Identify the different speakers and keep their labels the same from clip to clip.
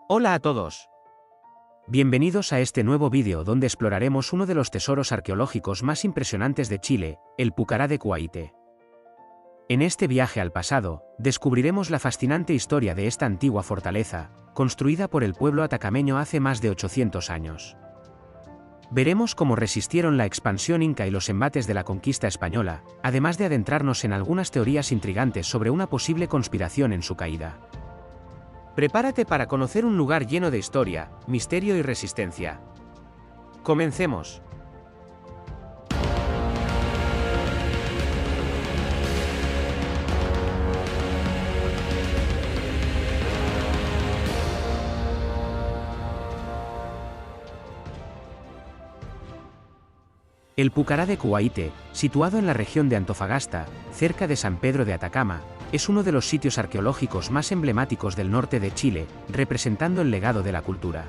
Speaker 1: Hola a todos. Bienvenidos a este nuevo vídeo donde exploraremos uno de los tesoros arqueológicos más impresionantes de Chile, el Pucará de Cuaite. En este viaje al pasado, descubriremos la fascinante historia de esta antigua fortaleza, construida por el pueblo atacameño hace más de 800 años. Veremos cómo resistieron la expansión inca y los embates de la conquista española, además de adentrarnos en algunas teorías intrigantes sobre una posible conspiración en su caída. Prepárate para conocer un lugar lleno de historia, misterio y resistencia. Comencemos. El Pucará de Cuaite, situado en la región de Antofagasta, cerca de San Pedro de Atacama, es uno de los sitios arqueológicos más emblemáticos del norte de Chile, representando el legado de la cultura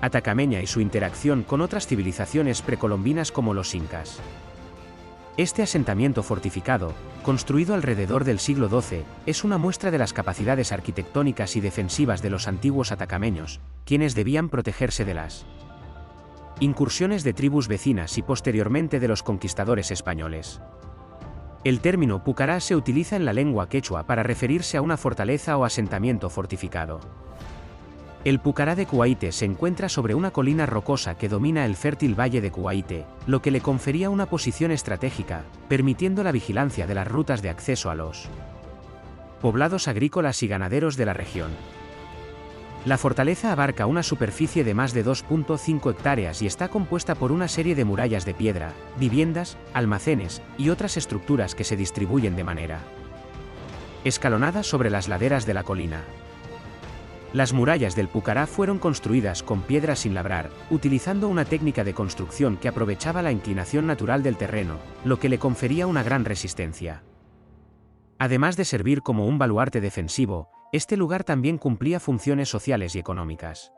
Speaker 1: atacameña y su interacción con otras civilizaciones precolombinas como los incas. Este asentamiento fortificado, construido alrededor del siglo XII, es una muestra de las capacidades arquitectónicas y defensivas de los antiguos atacameños, quienes debían protegerse de las incursiones de tribus vecinas y posteriormente de los conquistadores españoles. El término Pucará se utiliza en la lengua quechua para referirse a una fortaleza o asentamiento fortificado. El Pucará de Cuaite se encuentra sobre una colina rocosa que domina el fértil valle de Cuaite, lo que le confería una posición estratégica, permitiendo la vigilancia de las rutas de acceso a los poblados agrícolas y ganaderos de la región. La fortaleza abarca una superficie de más de 2.5 hectáreas y está compuesta por una serie de murallas de piedra, viviendas, almacenes y otras estructuras que se distribuyen de manera escalonada sobre las laderas de la colina. Las murallas del Pucará fueron construidas con piedra sin labrar, utilizando una técnica de construcción que aprovechaba la inclinación natural del terreno, lo que le confería una gran resistencia. Además de servir como un baluarte defensivo, este lugar también cumplía funciones sociales y económicas.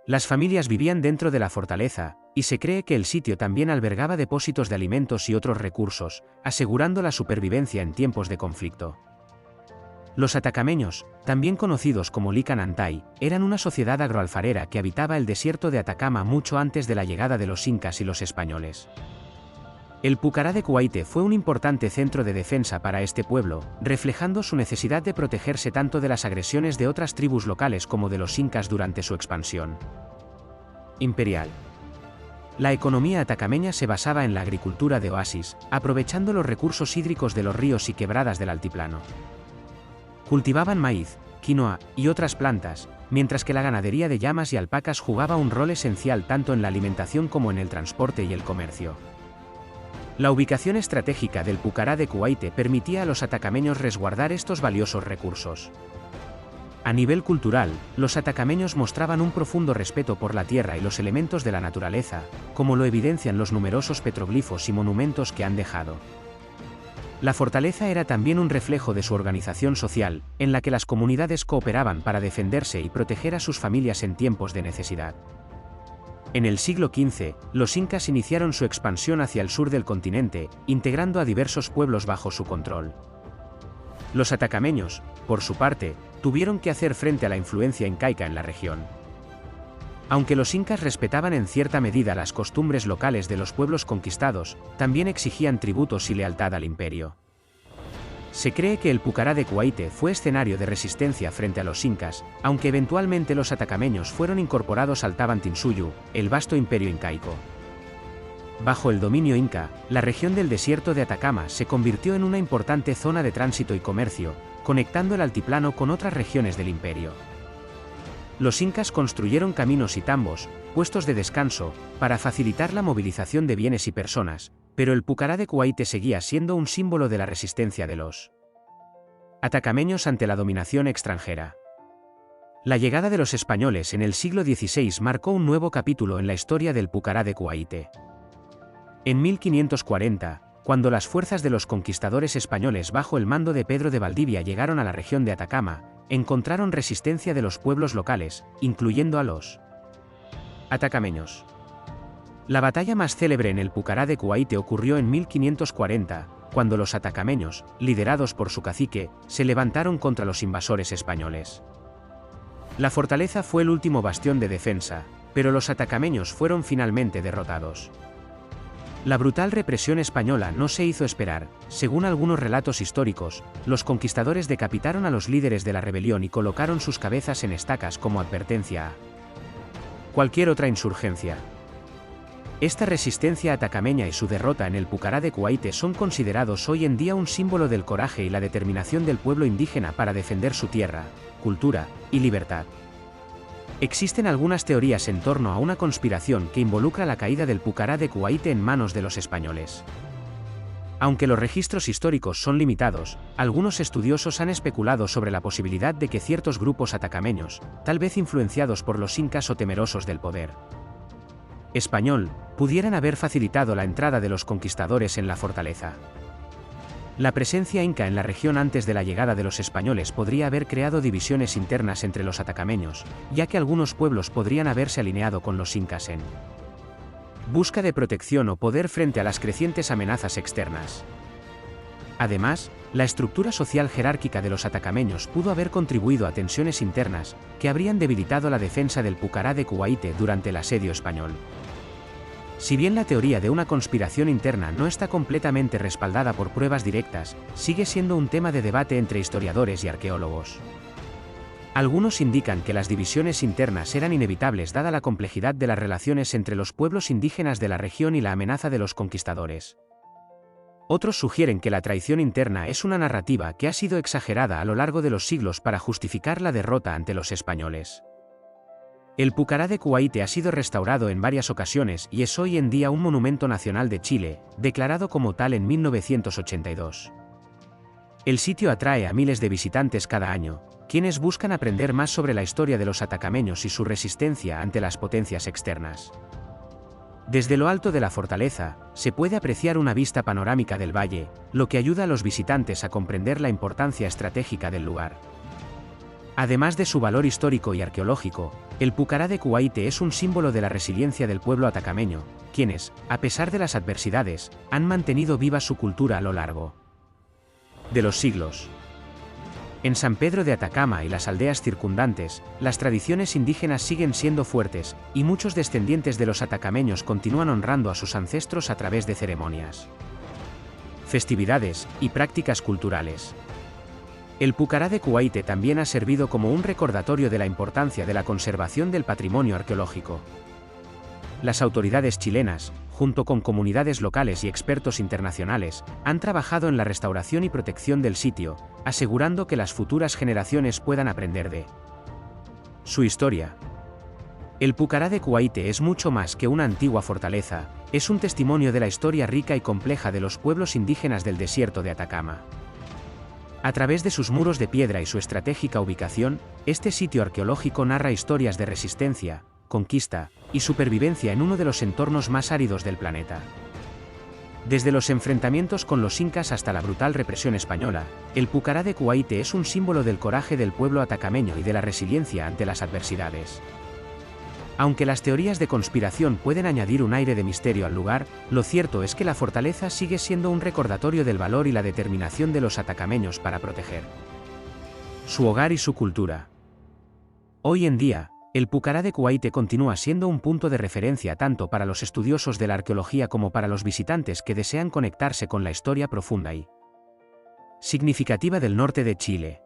Speaker 1: Las familias vivían dentro de la fortaleza, y se cree que el sitio también albergaba depósitos de alimentos y otros recursos, asegurando la supervivencia en tiempos de conflicto. Los atacameños, también conocidos como Licanantay, eran una sociedad agroalfarera que habitaba el desierto de Atacama mucho antes de la llegada de los incas y los españoles. El Pucará de Cuaite fue un importante centro de defensa para este pueblo, reflejando su necesidad de protegerse tanto de las agresiones de otras tribus locales como de los incas durante su expansión imperial. La economía atacameña se basaba en la agricultura de oasis, aprovechando los recursos hídricos de los ríos y quebradas del altiplano. Cultivaban maíz, quinoa y otras plantas, mientras que la ganadería de llamas y alpacas jugaba un rol esencial tanto en la alimentación como en el transporte y el comercio. La ubicación estratégica del Pucará de Cuaite permitía a los atacameños resguardar estos valiosos recursos. A nivel cultural, los atacameños mostraban un profundo respeto por la tierra y los elementos de la naturaleza, como lo evidencian los numerosos petroglifos y monumentos que han dejado. La fortaleza era también un reflejo de su organización social, en la que las comunidades cooperaban para defenderse y proteger a sus familias en tiempos de necesidad. En el siglo XV, los incas iniciaron su expansión hacia el sur del continente, integrando a diversos pueblos bajo su control. Los atacameños, por su parte, tuvieron que hacer frente a la influencia incaica en la región. Aunque los incas respetaban en cierta medida las costumbres locales de los pueblos conquistados, también exigían tributos y lealtad al imperio. Se cree que el Pucará de Cuaite fue escenario de resistencia frente a los incas, aunque eventualmente los atacameños fueron incorporados al Tawantinsuyu, el vasto imperio incaico. Bajo el dominio inca, la región del desierto de Atacama se convirtió en una importante zona de tránsito y comercio, conectando el altiplano con otras regiones del imperio. Los incas construyeron caminos y tambos, puestos de descanso, para facilitar la movilización de bienes y personas, pero el Pucará de Cuaite seguía siendo un símbolo de la resistencia de los atacameños ante la dominación extranjera. La llegada de los españoles en el siglo XVI marcó un nuevo capítulo en la historia del Pucará de Cuaite. En 1540, cuando las fuerzas de los conquistadores españoles bajo el mando de Pedro de Valdivia llegaron a la región de Atacama, encontraron resistencia de los pueblos locales, incluyendo a los atacameños. La batalla más célebre en el Pucará de Cuaite ocurrió en 1540, cuando los atacameños, liderados por su cacique, se levantaron contra los invasores españoles. La fortaleza fue el último bastión de defensa, pero los atacameños fueron finalmente derrotados. La brutal represión española no se hizo esperar. Según algunos relatos históricos, los conquistadores decapitaron a los líderes de la rebelión y colocaron sus cabezas en estacas como advertencia a cualquier otra insurgencia. Esta resistencia atacameña y su derrota en el Pucará de Cuaite son considerados hoy en día un símbolo del coraje y la determinación del pueblo indígena para defender su tierra, cultura y libertad. Existen algunas teorías en torno a una conspiración que involucra la caída del Pucará de Cuaite en manos de los españoles. Aunque los registros históricos son limitados, algunos estudiosos han especulado sobre la posibilidad de que ciertos grupos atacameños, tal vez influenciados por los incas o temerosos del poder español, pudieran haber facilitado la entrada de los conquistadores en la fortaleza. La presencia inca en la región antes de la llegada de los españoles podría haber creado divisiones internas entre los atacameños, ya que algunos pueblos podrían haberse alineado con los incas en busca de protección o poder frente a las crecientes amenazas externas. Además, la estructura social jerárquica de los atacameños pudo haber contribuido a tensiones internas, que habrían debilitado la defensa del Pucará de Cuaite durante el asedio español. Si bien la teoría de una conspiración interna no está completamente respaldada por pruebas directas, sigue siendo un tema de debate entre historiadores y arqueólogos. Algunos indican que las divisiones internas eran inevitables dada la complejidad de las relaciones entre los pueblos indígenas de la región y la amenaza de los conquistadores. Otros sugieren que la traición interna es una narrativa que ha sido exagerada a lo largo de los siglos para justificar la derrota ante los españoles. El Pucará de Cuaite ha sido restaurado en varias ocasiones y es hoy en día un monumento nacional de Chile, declarado como tal en 1982. El sitio atrae a miles de visitantes cada año, quienes buscan aprender más sobre la historia de los atacameños y su resistencia ante las potencias externas. Desde lo alto de la fortaleza, se puede apreciar una vista panorámica del valle, lo que ayuda a los visitantes a comprender la importancia estratégica del lugar. Además de su valor histórico y arqueológico, el Pucará de Cuaite es un símbolo de la resiliencia del pueblo atacameño, quienes, a pesar de las adversidades, han mantenido viva su cultura a lo largo de los siglos. En San Pedro de Atacama y las aldeas circundantes, las tradiciones indígenas siguen siendo fuertes, y muchos descendientes de los atacameños continúan honrando a sus ancestros a través de ceremonias, festividades y prácticas culturales. El Pucará de Cuaite también ha servido como un recordatorio de la importancia de la conservación del patrimonio arqueológico. Las autoridades chilenas, junto con comunidades locales y expertos internacionales, han trabajado en la restauración y protección del sitio, asegurando que las futuras generaciones puedan aprender de su historia. El Pucará de Cuaite es mucho más que una antigua fortaleza, es un testimonio de la historia rica y compleja de los pueblos indígenas del desierto de Atacama. A través de sus muros de piedra y su estratégica ubicación, este sitio arqueológico narra historias de resistencia, conquista y supervivencia en uno de los entornos más áridos del planeta. Desde los enfrentamientos con los incas hasta la brutal represión española, el Pucará de Cuaite es un símbolo del coraje del pueblo atacameño y de la resiliencia ante las adversidades. Aunque las teorías de conspiración pueden añadir un aire de misterio al lugar, lo cierto es que la fortaleza sigue siendo un recordatorio del valor y la determinación de los atacameños para proteger su hogar y su cultura. Hoy en día, el Pucará de Cuaite continúa siendo un punto de referencia tanto para los estudiosos de la arqueología como para los visitantes que desean conectarse con la historia profunda y significativa del norte de Chile.